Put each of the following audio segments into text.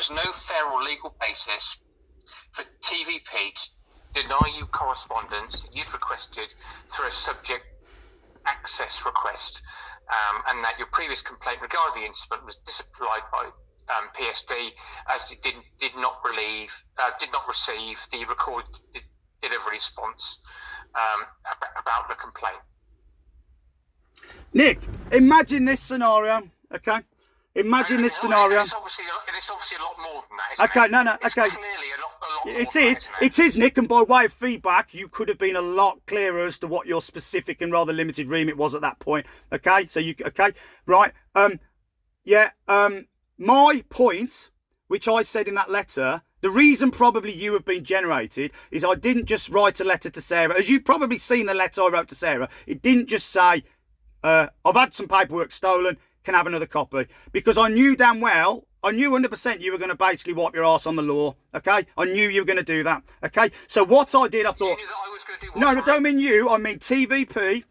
was no fair or legal basis for TVP to deny you correspondence that you'd requested through a subject access request, and that your previous complaint regarding the incident was disapplied by PSD as it did not receive the recorded delivery response about the complaint. Nick, imagine this scenario, okay? Imagine this scenario. It's obviously a lot more than that, isn't okay, it? no, It's okay. clearly a lot more It than is, that, isn't it is, Nick, and by way of feedback, you could have been a lot clearer as to what your specific and rather limited remit was at that point, okay? So right, my point, which I said in that letter, the reason probably you have been generated is I didn't just write a letter to Sarah. As you've probably seen the letter I wrote to Sarah, it didn't just say, I've had some paperwork stolen, can I have another copy? Because I knew damn well, I knew 100% you were going to basically wipe your arse on the law, okay? I knew you were going to do that, okay? So what I did, I thought... You knew that I was going to do what? No, I don't mean you, I mean TVP,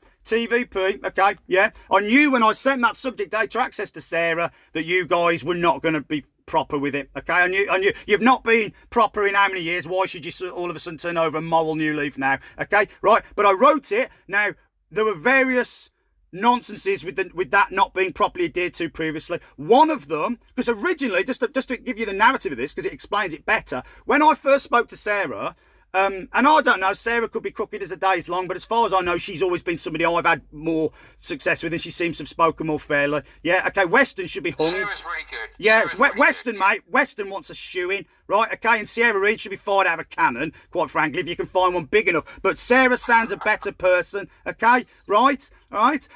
okay, yeah. I knew when I sent that subject data access to Sarah that you guys were not going to be proper with it, okay? I knew. You've not been proper in how many years? Why should you all of a sudden turn over a moral new leaf now, okay? Right, but I wrote it. Now, there were various nonsenses with that not being properly adhered to previously. One of them, because originally, just to give you the narrative of this, because it explains it better, when I first spoke to Sarah, and I don't know, Sarah could be crooked as a day's long, but as far as I know, she's always been somebody I've had more success with, and she seems to have spoken more fairly. Yeah, okay, Weston should be hung. Sarah's really good. Yeah, Sarah's Weston, really good. mate. Weston wants a shoe-in, right? Okay, and Sierra Reid should be fired out of a cannon, quite frankly, if you can find one big enough. But Sarah sounds a better person, okay? Right?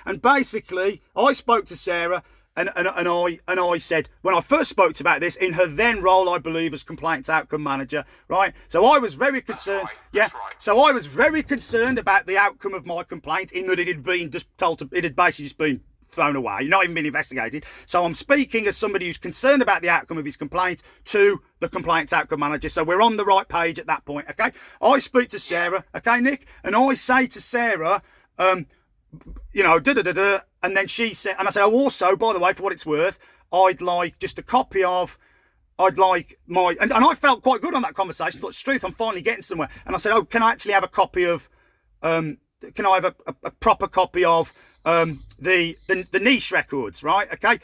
And basically, I spoke to Sarah, and I said, when I first spoke to about this, in her then role, I believe, as complaints outcome manager, right? So I was very concerned. That's right. So I was very concerned about the outcome of my complaint, in that it had been just it had basically just been thrown away, not even been investigated. So I'm speaking as somebody who's concerned about the outcome of his complaint to the complaints outcome manager. So we're on the right page at that point, okay? I speak to Sarah, okay, Nick? And I say to Sarah, and then she said, and I said, oh, also, by the way, for what it's worth, I'd like just a copy of, and I felt quite good on that conversation, but it's truth, I'm finally getting somewhere. And I said, oh, can I actually have a copy of, can I have a proper copy of the niche records, right? Okay.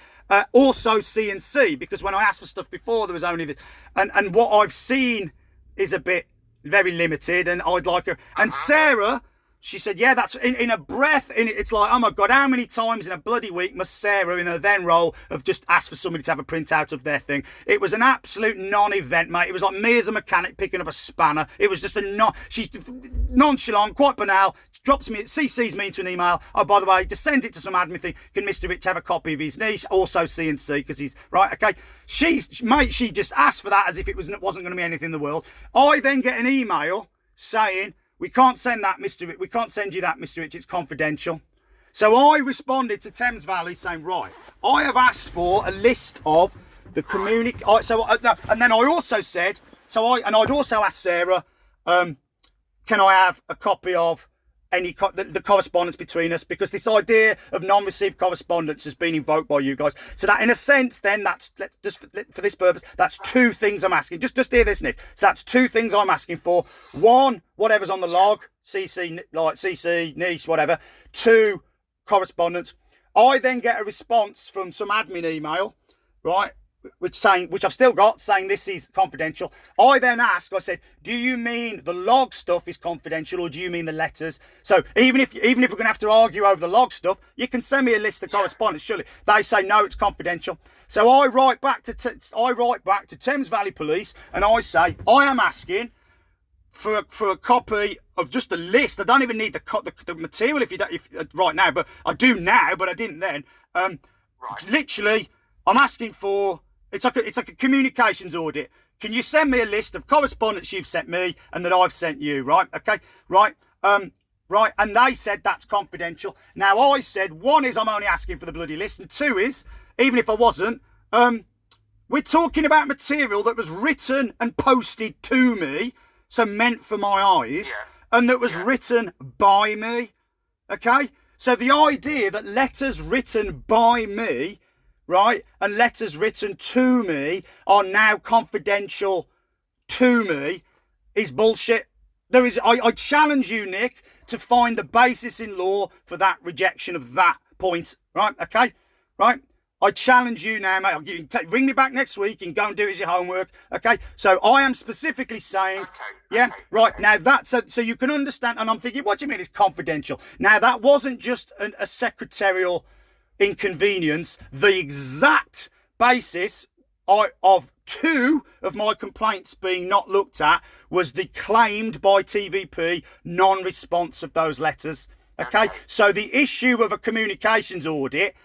Also C&C, because when I asked for stuff before, there was only the, and what I've seen is a bit very limited, and I'd like her. And Sarah, she said, yeah, that's in a breath. It's like, oh my God, how many times in a bloody week must Sarah, in her then role, have just asked for somebody to have a printout of their thing? It was an absolute non-event, mate. It was like me as a mechanic picking up a spanner. It was just she's nonchalant, quite banal. Drops me, CCs me into an email. Oh, by the way, just send it to some admin thing. Can Mr. Rich have a copy of his niece? Also C&C, because he's, right, okay. She just asked for that as if it wasn't going to be anything in the world. I then get an email saying, we can't send that, Mr. Rich. We can't send you that, Mr. Rich. It's confidential. So I responded to Thames Valley saying, right, I have asked for a list of the and then I also said, I'd also asked Sarah, can I have a copy of the correspondence between us, because this idea of non-received correspondence has been invoked by you guys. So that, in a sense, then that's just for this purpose, that's two things I'm asking. Just hear this, Nick. So that's two things I'm asking for. One, whatever's on the log, CC, niece, whatever. Two, correspondence. I then get a response from some admin email, right? Which I've still got, saying this is confidential. I then asked, I said, do you mean the log stuff is confidential, or do you mean the letters? So even if we're going to have to argue over the log stuff, you can send me a list of correspondence, surely. They say no, it's confidential. So I write back to Thames Valley Police, and I say, I am asking for a copy of just a list. I don't even need the material right now, but I do now, but I didn't then. Right. Literally, I'm asking for. It's like a communications audit. Can you send me a list of correspondence you've sent me and that I've sent you, right? Okay, right. Right. And they said that's confidential. Now I said, one is I'm only asking for the bloody list, and two is, even if I wasn't, we're talking about material that was written and posted to me, so meant for my eyes, and that was written by me. Okay? So the idea that letters written by me right, and letters written to me are now confidential to me is bullshit. I challenge you, Nick, to find the basis in law for that rejection of that point, right? Okay, right? I challenge you now, mate. You can bring me back next week and go and do it as your homework, okay? So I am specifically saying, right, now that, so you can understand, and I'm thinking, what do you mean it's confidential? Now, that wasn't just a secretarial inconvenience. The exact basis of two of my complaints being not looked at was the claimed by TVP non-response of those letters. Okay, so the issue of a communications audit,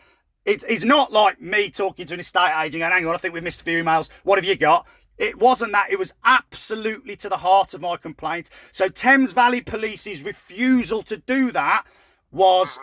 it's not like me talking to an estate agent and hang on, I think we've missed a few emails. What have you got? It wasn't that. It was absolutely to the heart of my complaint. So Thames Valley Police's refusal to do that was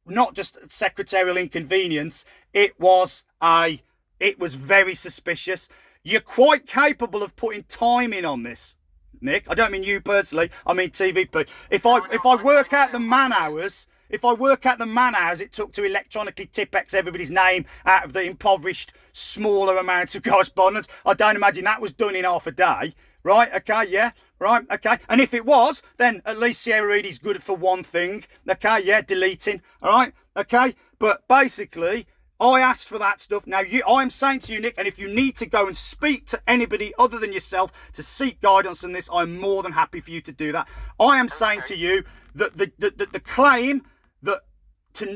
not just secretarial inconvenience. It was very suspicious. You're quite capable of putting time in on this, Nick. I don't mean you personally. I mean TVP. If I work out the man hours it took to electronically Tipex everybody's name out of the impoverished smaller amounts of correspondence, I don't imagine that was done in half a day. Right? Okay. Yeah. Right. Okay. And if it was, then at least Sierra Reedy's good for one thing. Okay. Yeah. Deleting. All right. Okay. But basically, I asked for that stuff. Now, I'm saying to you, Nick, and if you need to go and speak to anybody other than yourself to seek guidance on this, I'm more than happy for you to do that. I am saying to you that the claim that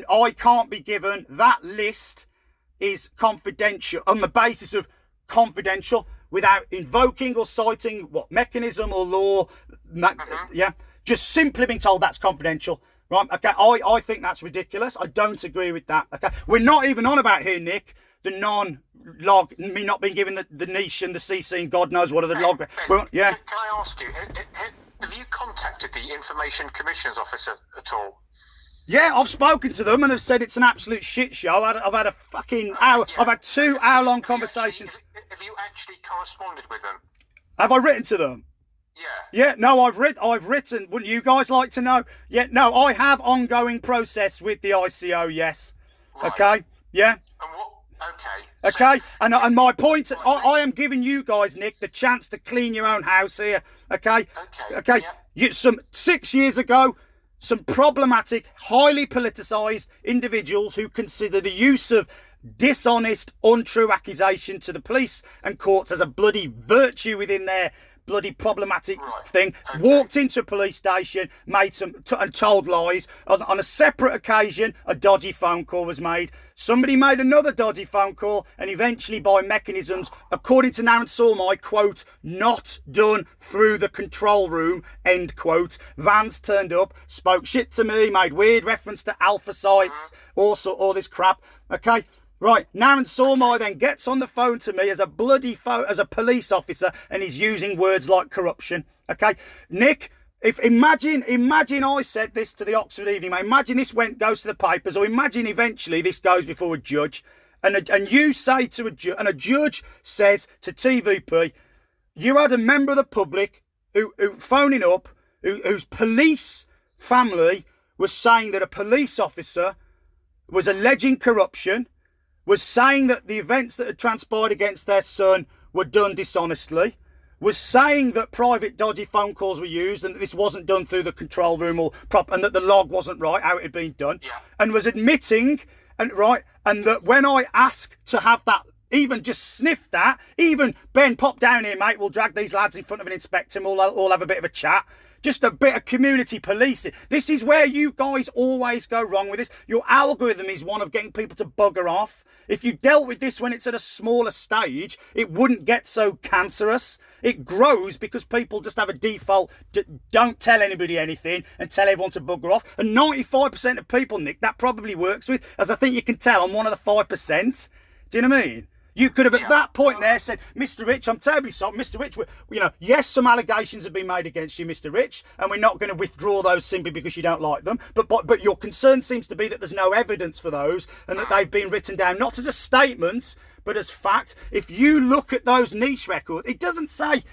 I can't be given that list is confidential on the basis of confidential without invoking or citing what mechanism or law. Just simply being told that's confidential. Right, okay, I think that's ridiculous. I don't agree with that. Okay, we're not even on about here, Nick, the non-log, me not being given the niche and the CC and God knows what are the log. Can I ask you, have you contacted the Information Commissioner's Office at all? Yeah, I've spoken to them and they've said it's an absolute shit show. I've had a fucking hour. I've had 2 hour-long conversations. Have you actually corresponded with them? Have I written to them? Yeah, no, I've written. Wouldn't you guys like to know? Yeah, no, I have ongoing process with the ICO, yes. Right. Okay, yeah. And what? Okay, and my point, I am giving you guys, Nick, the chance to clean your own house here, okay? Okay. Yeah. 6 years ago, some problematic, highly politicised individuals who consider the use of dishonest, untrue accusation to the police and courts as a bloody virtue within their bloody problematic thing, walked into a police station, made and told lies. On a separate occasion, a dodgy phone call was made. Somebody made another dodgy phone call, and eventually by mechanisms, according to Naren Sormai, quote, not done through the control room, end quote, Vance turned up, spoke shit to me, made weird reference to alpha sites, all this crap, okay? Right, Naren Sormai then gets on the phone to me as a police officer and he's using words like corruption. Okay, Nick, imagine I said this to the Oxford Evening Mail. Imagine this goes to the papers, or imagine eventually this goes before a judge, and you say to a judge, and a judge says to TVP, you had a member of the public who phoning up, whose police family was saying that a police officer was alleging corruption, was saying that the events that had transpired against their son were done dishonestly, was saying that private dodgy phone calls were used and that this wasn't done through the control room and that the log wasn't right, how it had been done, and was admitting, and that when I asked to have that, even just sniffed at, even Ben, pop down here, mate, we'll drag these lads in front of an inspector and we'll all have a bit of a chat. Just a bit of community policing. This is where you guys always go wrong with this. Your algorithm is one of getting people to bugger off. If you dealt with this when it's at a smaller stage, it wouldn't get so cancerous. It grows because people just have a default, don't tell anybody anything and tell everyone to bugger off. And 95% of people, Nick, that probably works with, as I think you can tell, I'm one of the 5%. Do you know what I mean? You could have at that point there said, Mr. Rich, I'm terribly sorry. Mr. Rich, yes, some allegations have been made against you, Mr. Rich, and we're not going to withdraw those simply because you don't like them. But your concern seems to be that there's no evidence for those and that they've been written down, not as a statement, but as fact. If you look at those niche records, it doesn't say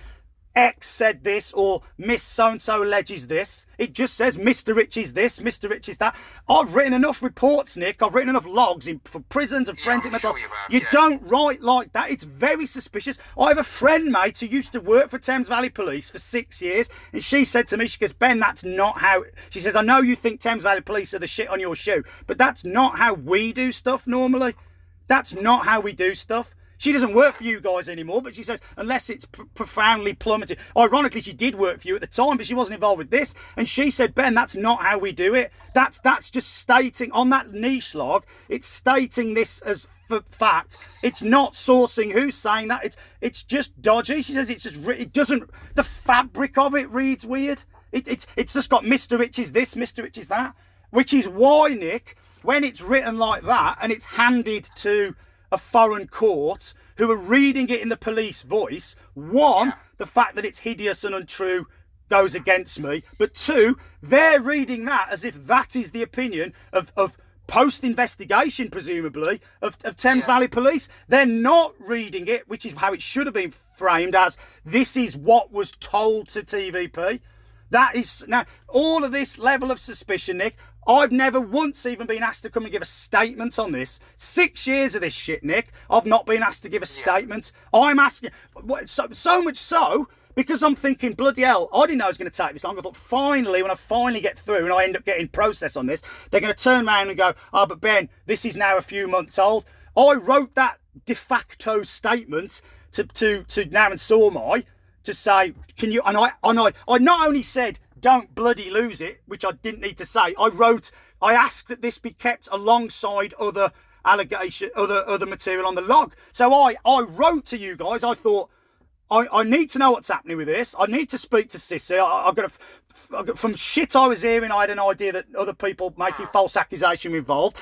X said this or Miss So-and-so alleges this. It just says Mr. Rich is this, Mr. Rich is that. I've written enough reports, Nick. I've written enough logs for prisons and forensic mental. Sure you don't write like that. It's very suspicious. I have a friend, mate, who used to work for Thames Valley Police for 6 years, and she said to me, she goes, Ben, that's not how... She says, I know you think Thames Valley Police are the shit on your shoe, but that's not how we do stuff normally. That's not how we do stuff. She doesn't work for you guys anymore, but she says, unless it's profoundly plummeted. Ironically, she did work for you at the time, but she wasn't involved with this. And she said, Ben, that's not how we do it. That's just stating, on that niche log, it's stating this as fact. It's not sourcing who's saying that. It's just dodgy. She says it doesn't, the fabric of it reads weird. It's just got Mr. Rich is this, Mr. Rich is that. Which is why, Nick, when it's written like that and it's handed to a foreign court who are reading it in the police voice, one, the fact that it's hideous and untrue goes against me, but two, they're reading that as if that is the opinion of post-investigation, presumably, of Thames Valley Police. They're not reading it, which is how it should have been framed, as this is what was told to TVP. That is, now, all of this level of suspicion, Nick, I've never once even been asked to come and give a statement on this. 6 years of this shit, Nick, I've not been asked to give a statement. I'm asking, so much so, because I'm thinking, bloody hell, I didn't know it was going to take this long. I thought, finally, when I finally get through and I end up getting process on this, they're going to turn around and go, oh, but Ben, this is now a few months old. I wrote that de facto statement to Naran Sormai to say, can you, and I not only said, don't bloody lose it, which I didn't need to say. I asked that this be kept alongside other other material on the log. So I wrote to you guys. I thought, I need to know what's happening with this. I need to speak to Sissy. I got from shit I was hearing, I had an idea that other people making false accusation were involved.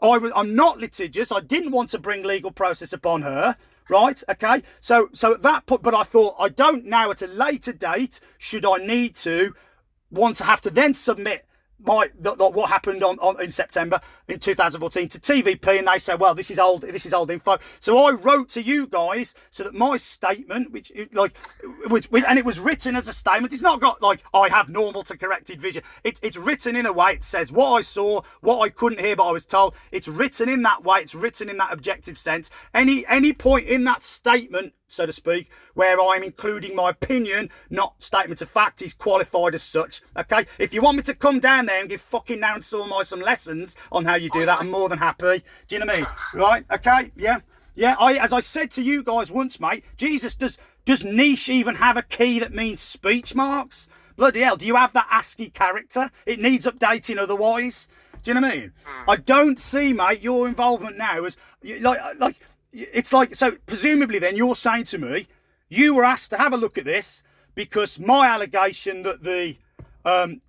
I'm not litigious. I didn't want to bring legal process upon her. Right, okay. So at that point, but I thought, I don't now at a later date, should I need to, want to have to then submit what happened in September in 2014 to TVP, and they say, well, this is old info. So I wrote to you guys so that my statement, which and it was written as a statement. It's not got like, I have normal to corrected vision. It's written in a way. It says what I saw, what I couldn't hear, but I was told. It's written in that way. It's written in that objective sense. Any point in that statement, so to speak, where I'm including my opinion, not statement of fact, is qualified as such. Okay, if you want me to come down there and give fucking Naran Sormai some lessons on how you do that, I'm more than happy. Do you know what I mean? Right? Okay, yeah. As I said to you guys once, mate, Jesus, does niche even have a key that means speech marks? Bloody hell, do you have that ASCII character? It needs updating otherwise. Do you know what I mean? I don't see, mate, your involvement now as like. It's like, so presumably then you're saying to me, you were asked to have a look at this because my allegation that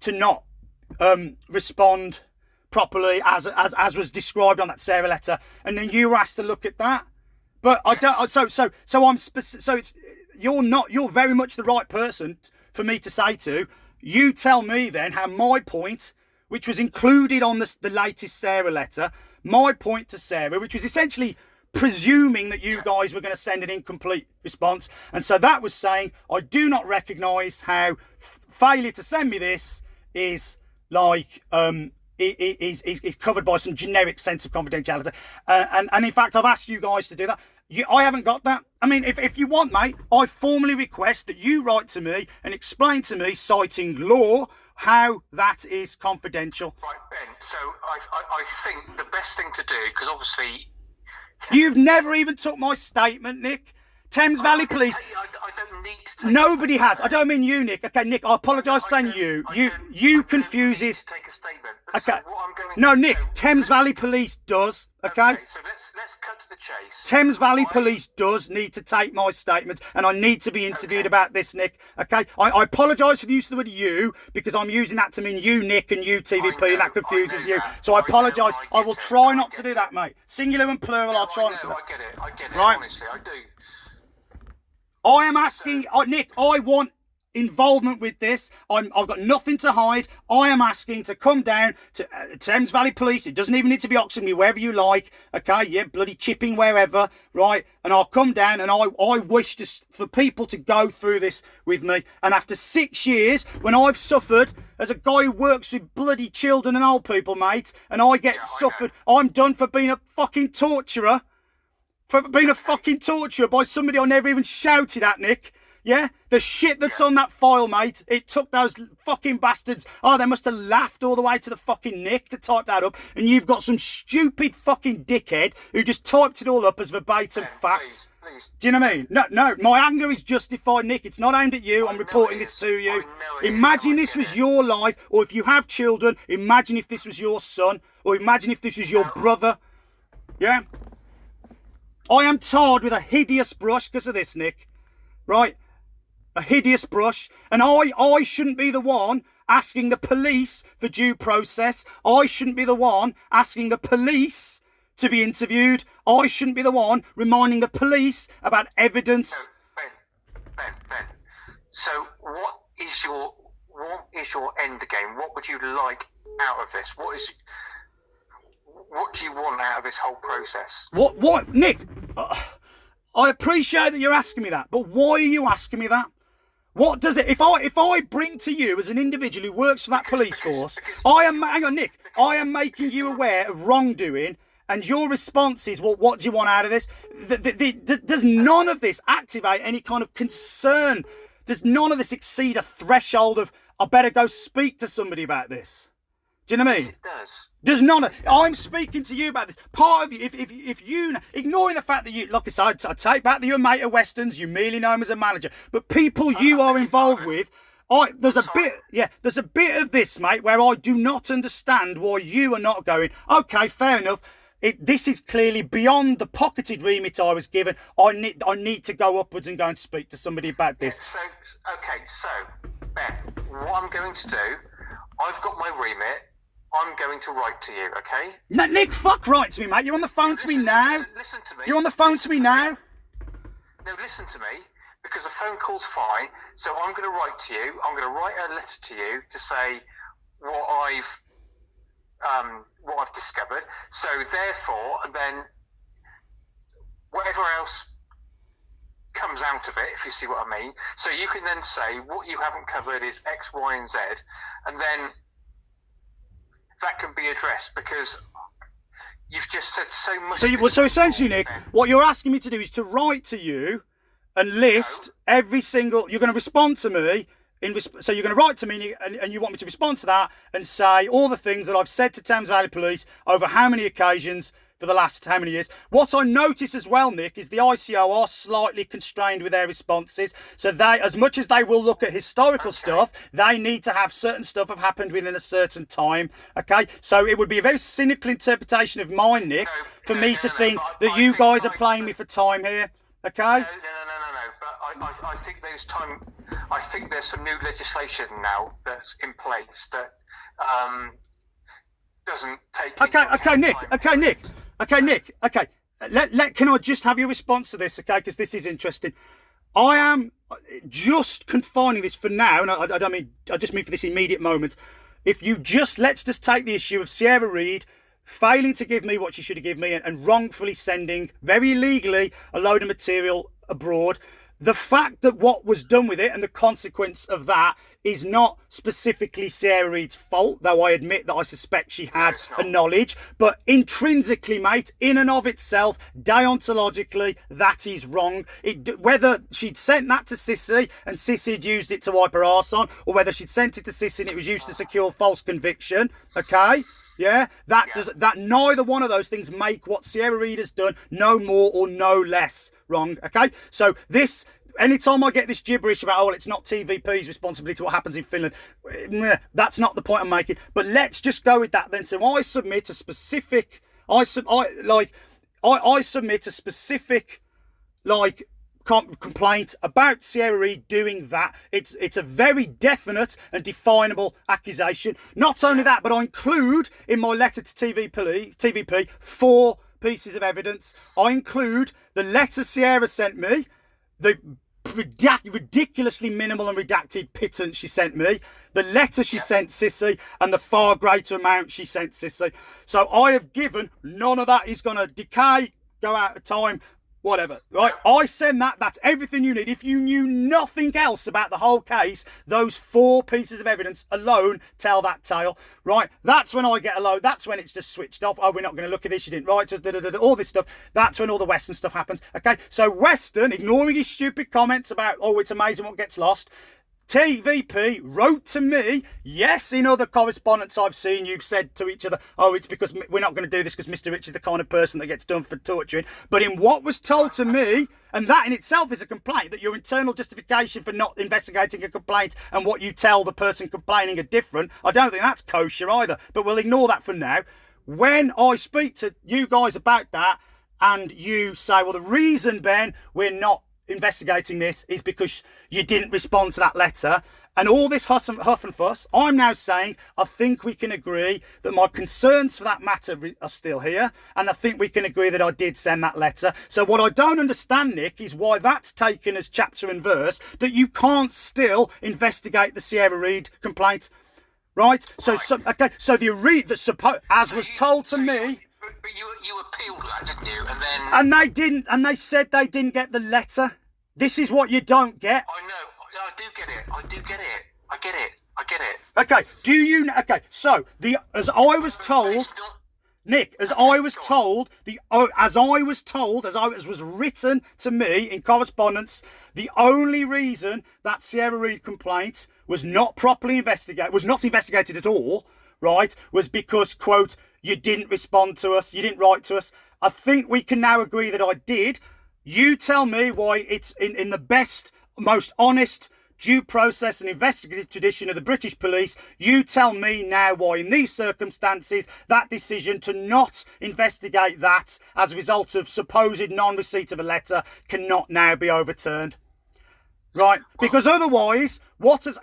to not respond properly as was described on that Sarah letter, and then you were asked to look at that. But I don't. You're very much the right person for me to say to. You tell me then how my point, which was included on the latest Sarah letter, my point to Sarah, which was essentially presuming that you guys were going to send an incomplete response, and so that was saying, I do not recognise how failure to send me this is like is covered by some generic sense of confidentiality, and in fact I've asked you guys to do that. I haven't got that. I mean, if you want, mate, I formally request that you write to me and explain to me, citing law, how that is confidential. Right, Ben, so I think the best thing to do, because obviously you've never even took my statement, Nick. Thames Valley Police. I don't need to take nobody has. I don't mean you, Nick. Okay, Nick, I apologise for saying you. You confuses. Take a statement. Okay. So what I'm going no, to Nick, do, Thames Valley Police does. Okay. So let's cut to the chase. Thames Valley Police does need to take my statement, and I need to be interviewed about this, Nick. Okay. I apologise for the use of the word you, because I'm using that to mean you, Nick, and you, TVP, and that confuses you. So I apologise. I will try not to do that, mate. Singular and plural, I'll try not to. I get it. Right. Honestly, I do. I am asking, Nick, I want involvement with this. I've got nothing to hide. I am asking to come down to Thames Valley Police. It doesn't even need to be Oxford, wherever you like. Okay, yeah, bloody Chipping, wherever, right? And I'll come down, and I wish for people to go through this with me. And after 6 years, when I've suffered as a guy who works with bloody children and old people, mate, and I get suffered, I'm done for being a fucking torturer. For being a fucking torturer by somebody I never even shouted at, Nick. Yeah? The shit that's on that file, mate, it took those fucking bastards. Oh, they must have laughed all the way to the fucking Nick to type that up. And you've got some stupid fucking dickhead who just typed it all up as verbatim fact. Please. Do you know what I mean? No, my anger is justified, Nick. It's not aimed at you. I'm reporting this to you. Imagine this was your life, or if you have children, imagine if this was your son, or imagine if this was your brother. Yeah? I am tarred with a hideous brush because of this, Nick. Right? A hideous brush. And I shouldn't be the one asking the police for due process. I shouldn't be the one asking the police to be interviewed. I shouldn't be the one reminding the police about evidence. Ben. So what is your end game? What would you like out of this? What do you want out of this whole process? What, Nick? I appreciate that you're asking me that, but why are you asking me that? What does it? If I bring to you as an individual who works for that police force, hang on, Nick. I am making you aware of wrongdoing, and your response is, well, what do you want out of this? Does none of this activate any kind of concern? Does none of this exceed a threshold of I better go speak to somebody about this? Do you know what I mean? Yes, it does. There's none of. I'm speaking to you about this. Part of you, if you, ignoring the fact that you, like I said, I take back that you're a mate of Weston's, you merely know him as a manager, but people you are involved with, there's a bit of this, mate, where I do not understand why you are not going, okay, fair enough. This is clearly beyond the pocketed remit I was given. I need to go upwards and go and speak to somebody about this. Yeah, so, Ben, what I'm going to do, I've got my remit. I'm going to write to you, okay? No, Nick, fuck write to me, mate. You're on the phone to me now. Listen to me. You're on the phone to me now. No, listen to me, because a phone call's fine. So I'm going to write to you. I'm going to write a letter to you to say what I've discovered. So therefore, then whatever else comes out of it, if you see what I mean. So you can then say what you haven't covered is X, Y, and Z, and then that can be addressed, because you've just said so much. So essentially, Nick, what you're asking me to do is to write to you and list every single. You're going to respond to me. So you're going to write to me and you want me to respond to that and say all the things that I've said to Thames Valley Police over how many occasions for the last how many years. What I notice as well, Nick, is the ICO are slightly constrained with their responses. So they, as much as they will look at historical stuff, they need to have certain stuff have happened within a certain time. Okay, so it would be a very cynical interpretation of mine, Nick, for me to think that you guys are playing me for time here. Okay. No. But I think there's some new legislation now that's in place that doesn't take. Okay, Nick. Can I just have your response to this? Okay, because this is interesting. I am just confining this for now, and I just mean for this immediate moment. If you let's just take the issue of Sierra Reid failing to give me what she should have given me and wrongfully sending, very illegally, a load of material abroad. The fact that what was done with it and the consequence of that is not specifically Sierra Reid's fault, though I admit that I suspect she had a knowledge, but intrinsically, mate, in and of itself, deontologically, that is wrong. Whether she'd sent that to Sissy and Sissy had used it to wipe her arse on, or whether she'd sent it to Sissy and it was used to secure false conviction, okay? Yeah, that neither one of those things make what Sierra Reid has done no more or no less wrong. Okay, so this. Anytime I get this gibberish about it's not TVP's responsibility to what happens in Finland, that's not the point I'm making. But let's just go with that then. So I submit a specific. I submit a specific complaint about Sierra Reid doing that. It's a very definite and definable accusation. Not only that, but I include in my letter to TVP 4 pieces of evidence. I include the letter Sierra sent me, the ridiculously minimal and redacted pittance she sent me, the letter she sent Sissy, and the far greater amount she sent Sissy. So I have given, none of that is going to decay, go out of time, whatever, right? I send that, that's everything you need. If you knew nothing else about the whole case, those 4 pieces of evidence alone tell that tale, right? That's when I get a load, that's when it's just switched off. Oh, we're not going to look at this, you didn't write us, all this stuff. That's when all the Western stuff happens, okay? So Western, ignoring his stupid comments about, oh, it's amazing what gets lost, TVP wrote to me, yes, in other correspondence I've seen, you've said to each other, oh, it's because we're not going to do this because Mr. Rich is the kind of person that gets done for torturing. But in what was told to me, and that in itself is a complaint, that your internal justification for not investigating a complaint and what you tell the person complaining are different, I don't think that's kosher either. But we'll ignore that for now. When I speak to you guys about that and you say, well, the reason, Ben, we're not investigating this is because you didn't respond to that letter and all this huff and fuss, I'm now saying I think we can agree that my concerns for that matter are still here, and I think we can agree that I did send that letter. So what I don't understand, Nick, is why that's taken as chapter and verse that you can't still investigate the Sierra Reid complaint, right? So okay, so as was told to me. But you appealed that, didn't you? And then... And they didn't, and they said they didn't get the letter. This is what you don't get. I know. I do get it. I get it. Okay, okay, so, as I was told... Nick, as was written to me in correspondence, the only reason that Sierra Reid complaint was not properly investigated, was not investigated at all, right, was because, quote, you didn't respond to us, you didn't write to us. I think we can now agree that I did. You tell me why it's in the best, most honest, due process and investigative tradition of the British police. You tell me now why in these circumstances that decision to not investigate that as a result of supposed non-receipt of a letter cannot now be overturned. Right? Because otherwise,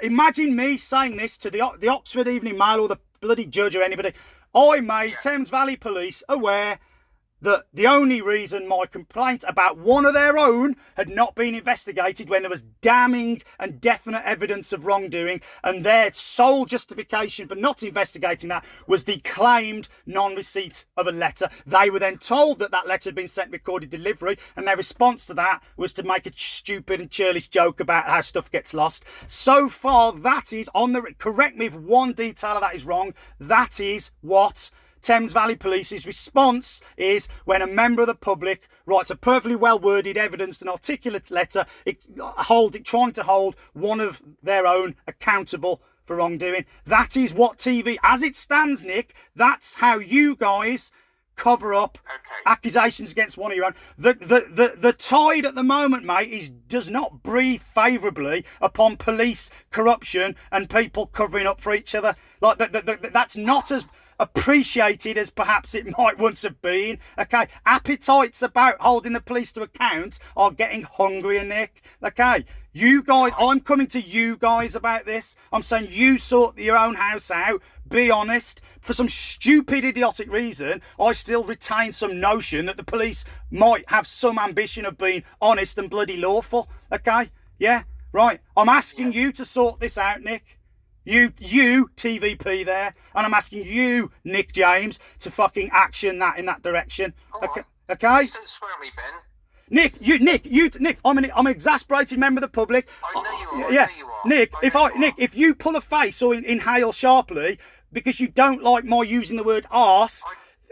imagine me saying this to the Oxford Evening Mail or the bloody Judge or anybody. I made Thames Valley Police aware that the only reason my complaint about one of their own had not been investigated when there was damning and definite evidence of wrongdoing, and their sole justification for not investigating that was the claimed non-receipt of a letter. They were then told that that letter had been sent recorded delivery, and their response to that was to make a stupid and churlish joke about how stuff gets lost. So far, that is correct me if one detail of that is wrong, that is what Thames Valley Police's response is when a member of the public writes a perfectly well-worded, evidenced and articulate letter trying to hold one of their own accountable for wrongdoing. That is what TV, as it stands, Nick, that's how you guys cover up accusations against one of your own. The tide at the moment, mate, does not breathe favourably upon police corruption and people covering up for each other. Like that's not as appreciated as perhaps it might once have been. Okay, appetites about holding the police to account are getting hungrier, Nick. Okay, you guys, I'm coming to you guys about this. I'm saying you sort your own house out. Be honest. For some stupid, idiotic reason, I still retain some notion that the police might have some ambition of being honest and bloody lawful. Okay, yeah, right. I'm asking you to sort this out, Nick. You TVP there, and I'm asking you, Nick James, to fucking action that in that direction. Okay, okay. Please don't swear at me, Ben. Nick, I'm an exasperated member of the public. I know you are. Yeah, I know you are. Nick, if you pull a face or inhale sharply because you don't like my using the word arse,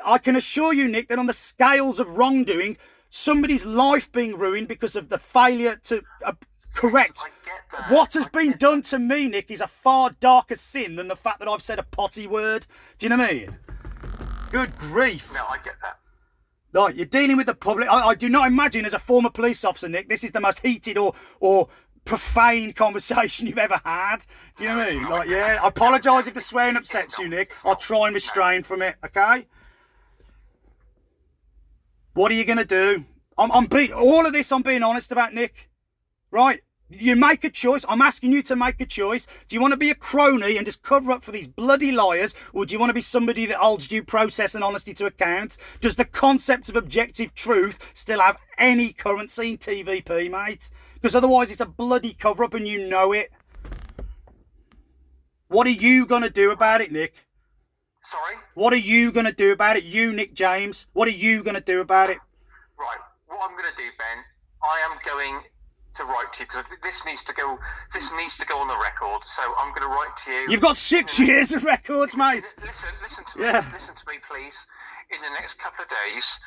I can assure you, Nick, that on the scales of wrongdoing, somebody's life being ruined because of the failure to correct. I get that. What has been done to me, Nick, is a far darker sin than the fact that I've said a potty word. Do you know what I mean? Good grief. No, I get that. Like, you're dealing with the public. I do not imagine, as a former police officer, Nick, this is the most heated or profane conversation you've ever had. Do you know what I mean? Like, yeah, I apologise if the swearing upsets you, Nick. I'll try and restrain from it, okay? What are you going to do? All of this I'm being honest about, Nick. Right? You make a choice. I'm asking you to make a choice. Do you want to be a crony and just cover up for these bloody liars, or do you want to be somebody that holds due process and honesty to account? Does the concept of objective truth still have any currency in TVP, mate? Because otherwise it's a bloody cover-up and you know it. What are you going to do about it, Nick? Sorry? What are you going to do about it? You, Nick James, what are you going to do about it? Right. What I'm going to do, Ben, I am going to write to you because this needs to go on the record. So I'm going to write to you. You've got 6 years of records, mate. Listen to me. Yeah. Listen to me, please. In the next couple of days,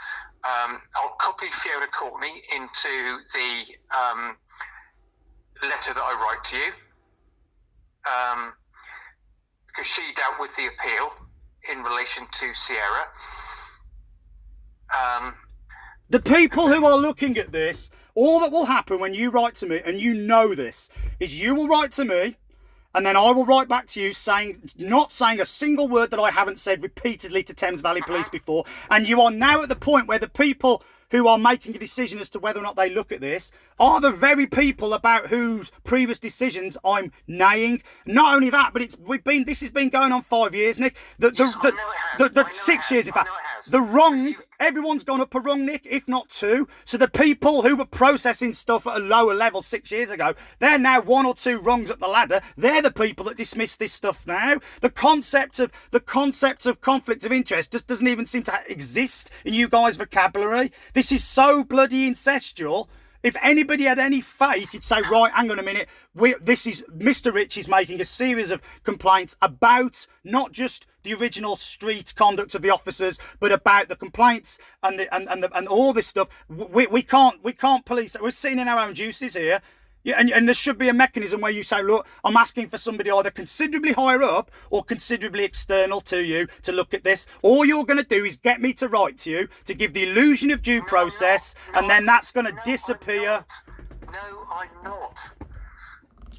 I'll copy Fiona Courtney into the letter that I write to you, because she dealt with the appeal in relation to Sierra. The people who are looking at this, all that will happen when you write to me, and you know this, is you will write to me, and then I will write back to you not saying a single word that I haven't said repeatedly to Thames Valley Police before. And you are now at the point where the people who are making a decision as to whether or not they look at this are the very people about whose previous decisions I'm naying. Not only that, but this has been going on 5 years, Nick. The 6 years, in fact. The rung, everyone's gone up a rung, Nick, if not 2. So the people who were processing stuff at a lower level 6 years ago, they're now 1 or 2 rungs up the ladder. They're the people that dismiss this stuff now. The concept of conflict of interest just doesn't even seem to exist in you guys' vocabulary. This is so bloody incestual. If anybody had any faith, you'd say, right, hang on a minute. Mr. Rich is making a series of complaints about not just the original street conduct of the officers, but about the complaints and all this stuff. We can't police. We're sitting in our own juices here. Yeah, and there should be a mechanism where you say, look, I'm asking for somebody either considerably higher up or considerably external to you to look at this. All you're going to do is get me to write to you to give the illusion of due process, and then that's going to disappear. No, I'm not.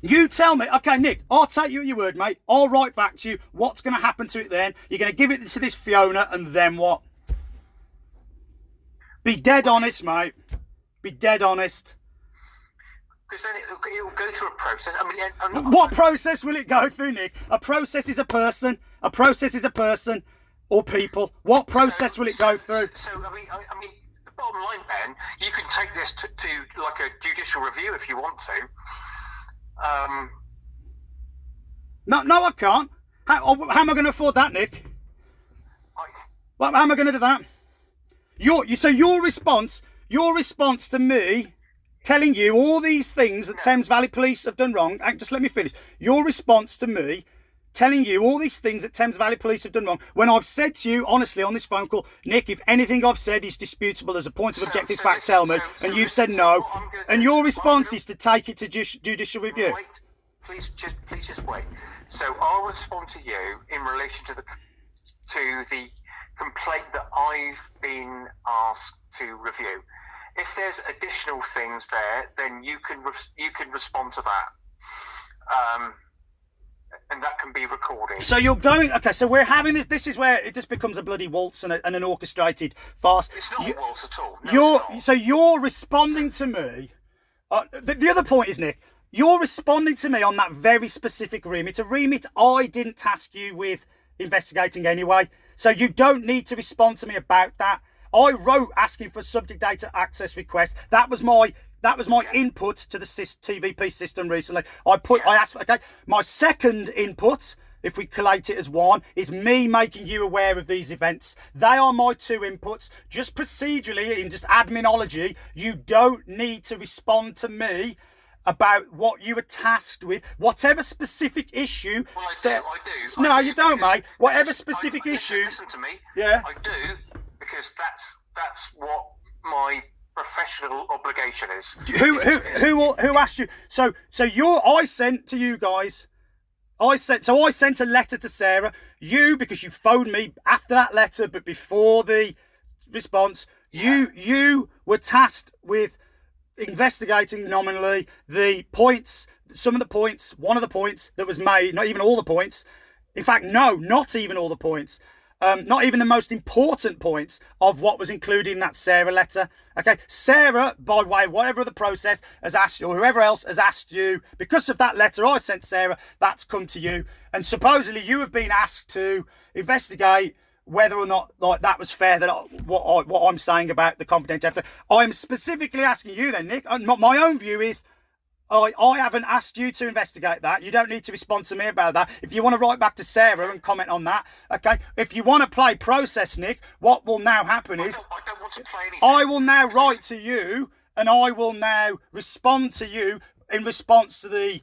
You tell me. Okay, Nick, I'll take you at your word, mate. I'll write back to you. What's going to happen to it then? You're going to give it to this Fiona, and then what? Be dead honest, mate. Be dead honest. Because then it will go through a process. I mean, what process will it go through, Nick? A process is a person. A process is a person or people. What process will it go through? So I mean, the bottom line, Ben, you can take this to like a judicial review if you want to. No, I can't. How am I going to afford that, Nick? How am I going to do that? Your response to me telling you all these things that Thames Valley Police have done wrong. Just let me finish. Your response to me telling you all these things that Thames Valley Police have done wrong, when I've said to you, honestly, on this phone call, Nick, if anything I've said is disputable as a point of objective fact, tell me. And you've said no. And your response is to take it to judicial review. Wait, please just wait. So I'll respond to you in relation to the complaint that I've been asked to review. If there's additional things there, then you can respond to that, and that can be recorded. So you're going. Okay, so we're having this. This is where it just becomes a bloody waltz and an orchestrated farce. It's not a waltz at all. No, you're responding to me. The other point is, Nick, you're responding to me on that very specific remit. A remit I didn't task you with investigating anyway. So you don't need to respond to me about that. I wrote asking for subject data access request. That was my input to the TVP system recently. I asked. Okay, my second input, if we collate it as one, is me making you aware of these events. They are my 2 inputs. Just procedurally, in just adminology, you don't need to respond to me about what you were tasked with, whatever specific issue. Well, I do. No, you don't, mate. Whatever specific issue. Listen to me. Yeah. I do, because that's what my professional obligation is. Who asked you? So I sent to you guys. I sent a letter to Sarah. You, because you phoned me after that letter, but before the response, you were tasked with investigating nominally the points, one of the points that was made, not even all the points. In fact, no, not even all the points. Not even the most important points of what was included in that Sarah letter. Okay, Sarah, by way of whatever the process, has asked you, or whoever else has asked you, because of that letter I sent Sarah, that's come to you. And supposedly you have been asked to investigate whether or not that was fair, that what I'm saying about the confidentiality. I'm specifically asking you then, Nick, and my own view is, I haven't asked you to investigate that. You don't need to respond to me about that. If you want to write back to Sarah and comment on that, okay? If you want to play process, Nick, what will now happen is I don't want to play anything. I will now write to you, and I will now respond to you in response to the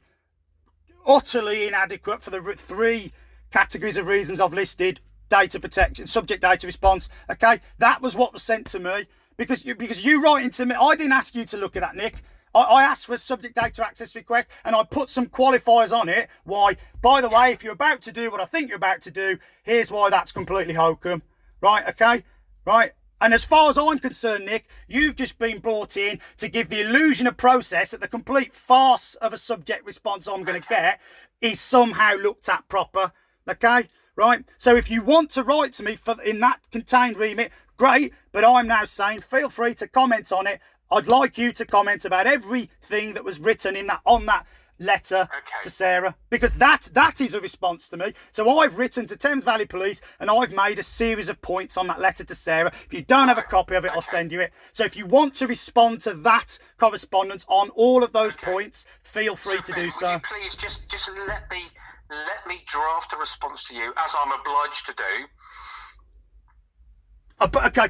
utterly inadequate for the 3 categories of reasons I've listed: data protection, subject data response. Okay, that was what was sent to me because you writing to me. I didn't ask you to look at that, Nick. I asked for a subject data access request, and I put some qualifiers on it. Why? By the way, if you're about to do what I think you're about to do, here's why that's completely hokum. Right? Okay? Right? And as far as I'm concerned, Nick, you've just been brought in to give the illusion of process that the complete farce of a subject response I'm going to get is somehow looked at proper. Okay? Right? So if you want to write to me in that contained remit, great. But I'm now saying feel free to comment on it. I'd like you to comment about everything that was written on that letter to Sarah, because that is a response to me. So I've written to Thames Valley Police and I've made a series of points on that letter to Sarah. If you don't have a copy of it, I'll send you it. So if you want to respond to that correspondence on all of those points, feel free to do so. Please just let me draft a response to you, as I'm obliged to do. Okay,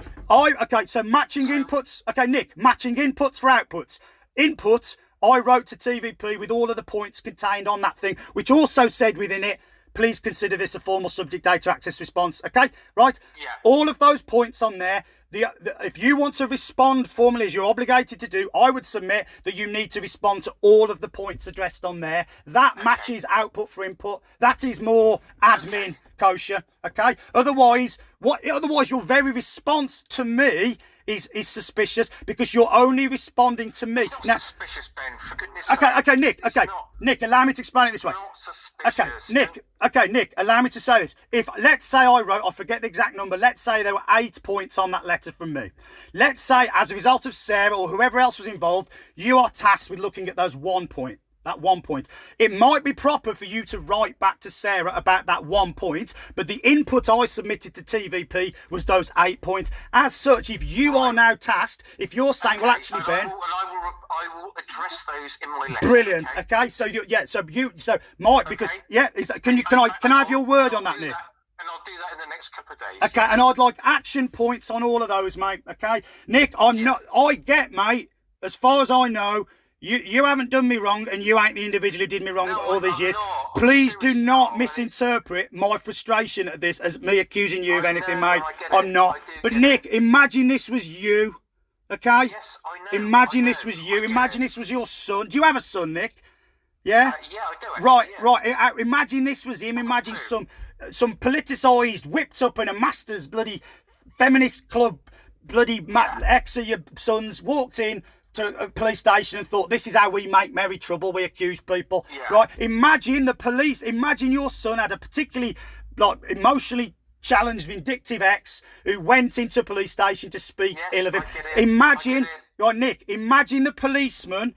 so matching inputs. Okay, Nick, matching inputs for outputs. Inputs, I wrote to TVP with all of the points contained on that thing, which also said within it, please consider this a formal subject data access response. Okay, right? Yeah. All of those points on there. If you want to respond formally, as you're obligated to do, I would submit that you need to respond to all of the points addressed on there. That matches output for input. That is more admin kosher. Okay. Otherwise, your very response to me is suspicious, because you're only responding to me. It's not suspicious, Ben. For goodness sake. Okay, Nick. Okay, Nick. Allow me to explain it this way. Not suspicious. Nick. Allow me to say this. If let's say I forget the exact number. Let's say there were 8 points on that letter from me. Let's say as a result of Sarah or whoever else was involved, you are tasked with looking at those 1 point. That 1 point. It might be proper for you to write back to Sarah about that 1 point, but the input I submitted to TVP was those 8 points. As such, if you are now tasked, if you're saying, well, actually, Ben, I will address those in my letter. Brilliant. Okay, so Mike, because can I have your word on that, Nick? And I'll do that in the next couple of days. Okay, and I'd like action points on all of those, mate. Okay, Nick, I get, mate. As far as I know, you haven't done me wrong, and you ain't the individual who did me wrong all these years. Please do not misinterpret my frustration at this as me accusing you of anything, mate. I'm not. But Nick, imagine this was you. Okay? Yes, I know. Imagine this was you. Imagine this was your son. Do you have a son, Nick? Yeah? Yeah, I do. Actually, right. Imagine this was him. Imagine some politicised, whipped up in a master's bloody feminist club, bloody ex of your sons walked in to a police station and thought, this is how we make merry trouble, we accuse people. Right? Imagine the police, imagine your son had a particularly emotionally challenged, vindictive ex who went into a police station to speak ill of him. Imagine, Nick, imagine the policeman.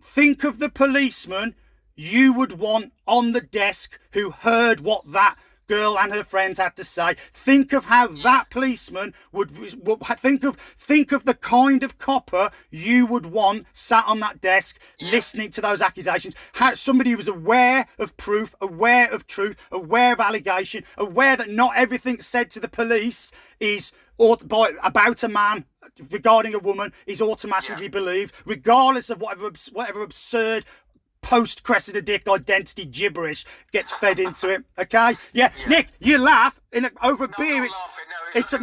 Think of the policeman you would want on the desk who heard what that girl and her friends had to say. Think of how that policeman would think of the kind of copper you would want sat on that desk listening to those accusations. How somebody who was aware of proof, aware of truth, aware of allegation, aware that not everything said to the police is about a man regarding a woman is automatically believed, regardless of whatever absurd post-Cressida Dick identity gibberish gets fed into it. Okay? Yeah. Nick, you laugh over a beer. It's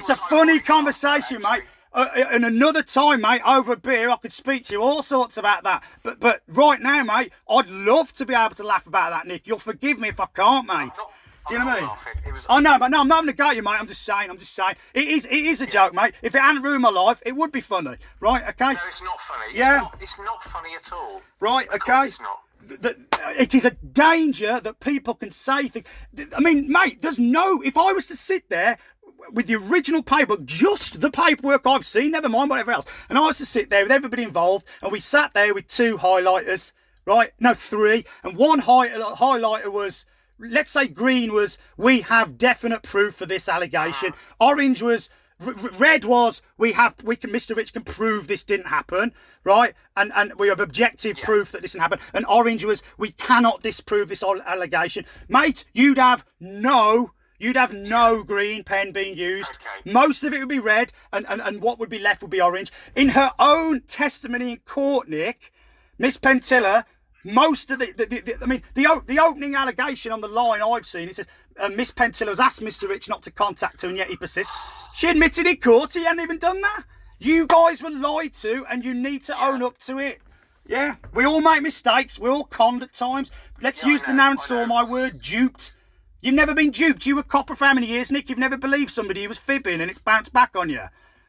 a funny conversation, mate. And another time, mate, over a beer, I could speak to you all sorts about that. But right now, mate, I'd love to be able to laugh about that, Nick. You'll forgive me if I can't, mate. Do you know what I mean? I know, but no, I'm not having a go at you, mate. I'm just saying. It is a joke, mate. If it hadn't ruined my life, it would be funny. Right, okay? No, it's not funny. Yeah. It's not funny at all. Right, okay? It's not. It is a danger that people can say things. I mean, mate, if I was to sit there with the original paperwork, just the paperwork I've seen, never mind whatever else, and I was to sit there with everybody involved, and we sat there with 2 highlighters, right? No, 3, and one highlighter was, let's say green was, we have definite proof for this allegation. Orange was, Red was Mr. Rich can prove this didn't happen, right? And we have objective proof that this didn't happen. And orange was we cannot disprove this allegation, mate. You'd have no green pen being used. Okay. Most of it would be red, and what would be left would be orange. In her own testimony in court, Nick, Miss Pentilla. Most of the opening allegation on the line I've seen, it says Miss Pentilla has asked Mr. Rich not to contact her, and yet he persists. She admitted in court he hadn't even done that. You guys were lied to, and you need to own up to it. Yeah, we all make mistakes. We're all conned at times. Let's use the now and saw my word, duped. You've never been duped. You were copper for how many years, Nick? You've never believed somebody who was fibbing, and it's bounced back on you.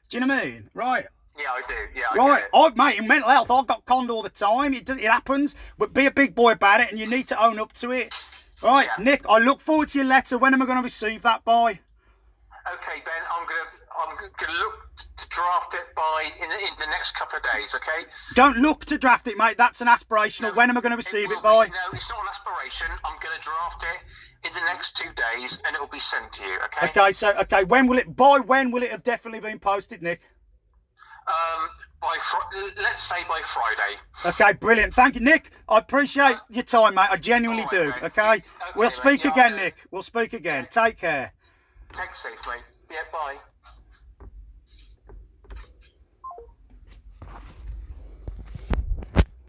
Do you know what I mean? Right. Yeah, I do. Yeah, right. Mate, in mental health, I've got conned all the time. It happens, but be a big boy about it, and you need to own up to it. Right, yeah. Nick, I look forward to your letter. When am I going to receive that by? Okay, Ben, I'm gonna look to draft it in the next couple of days. Okay. Don't look to draft it, mate. That's an aspirational. No, when am I going to receive it by? No, it's not an aspiration. I'm going to draft it in the next 2 days, and it will be sent to you. Okay. Okay. When will it have definitely been posted, Nick? Let's say by Friday. Okay, brilliant. Thank you, Nick. I appreciate your time, mate. I genuinely do. Mate. Okay? We'll speak again, Nick. We'll speak again. Take care. Take it safe, mate. Yeah, bye.